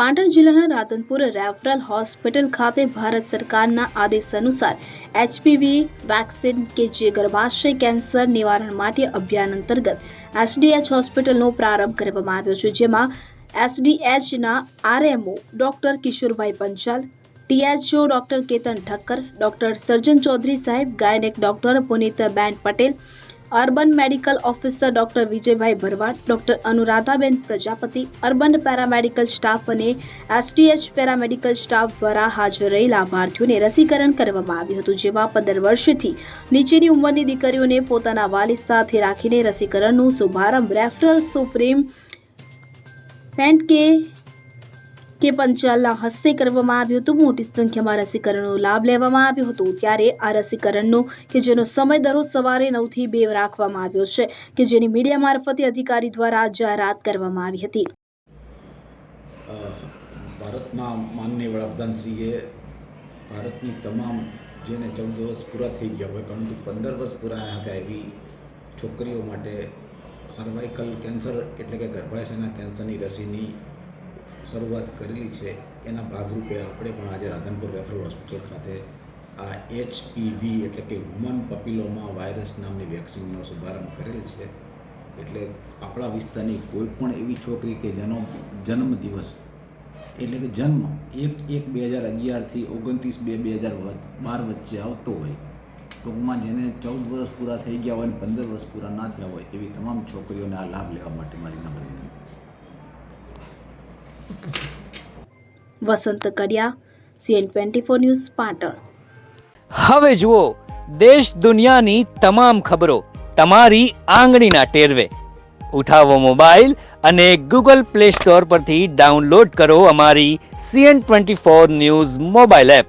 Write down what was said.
પાટણ જિલ્લાના Radhanpur referral hospital ખાતે ભારત સરકારના આદેશ અનુસાર HPV વેક્સિન કે જે ગર્ભાશય કેન્સર નિવારણ માટે અભિયાન અંતર્ગત SDH હોસ્પિટલનો પ્રારંભ કરવામાં આવ્યો છે, જેમાં SDHના RMO doctor Kishorbhai Panchal, THO doctor Ketan Thakkar, doctor surgeon Chaudhari સાહેબ, gynaec doctor Punitben Patel, urban medical officer doctor Vijaybhai Bharwad, doctor Anuradhaben Prajapati, urban paramedical staff અને SDH પેરામેડિકલ સ્ટાફ દ્વારા હાજર રહી લાભાર્થીઓને રસીકરણ કરવામાં આવ્યું હતું, જેમાં 15 વર્ષથી નીચેની ઉંમરની દીકરીઓને પોતાના વાલી સાથે રાખીને રસીકરણનો શુભારંભ રેફરલ સુપ્રીમ ફેન્ટ કે પંચાલના હસ્તે કરવામાં આવ્યું હતું। મોટી સંખ્યામાં રસીકરણનો લાભ લેવામાં આવ્યો હતો। ત્યારે આ રસીકરણનો કે જેનો સમય દરરોજ સવારે 9 થી 2 રાખવામાં આવ્યો છે, કે જેની મીડિયા મારફતે અધિકારી દ્વારા જાહેરાત કરવામાં આવી હતી। ભારતના માનનીય વડાપ્રધાનશ્રીએ ભારતની તમામ જેને 14 વર્ષ પૂરા થઈ ગયા હોય પરંતુ 15 વર્ષ પૂરા હતા એવી છોકરીઓ માટે સર્વાઇકલ કેન્સર એટલે કે ગર્ભાશયના કેન્સરની રસીની શરૂઆત કરેલી છે। એના ભાગરૂપે આપણે પણ આજે રાધનપુર રેફરલ હોસ્પિટલ ખાતે આ HPV એટલે કે હ્યુમન પપિલોમા વાયરસ નામની વેક્સિનનો શુભારંભ કરેલ છે। એટલે આપણા વિસ્તારની કોઈ પણ એવી છોકરી કે જેનો જન્મદિવસ એટલે કે જન્મ 1/1/2011થી 29/2/2012 વચ્ચે આવતો હોય, ટૂંકમાં જેને 14 વર્ષ પૂરા થઈ ગયા હોય અને 15 વર્ષ પૂરા ના થયા હોય એવી તમામ છોકરીઓને આ લાભ લેવા માટે મારી નમ્ર વિનંતી છે। વસંત કડિયા, CN24 ન્યૂઝ, પાટણ। હવે જુઓ દેશ દુનિયાની તમામ ખબરો તમારી આંગળીના ટેરવે। ઉઠાવો મોબાઈલ અને Google Play Store પરથી ડાઉનલોડ કરો અમારી CN24 ન્યૂઝ મોબાઈલ એપ।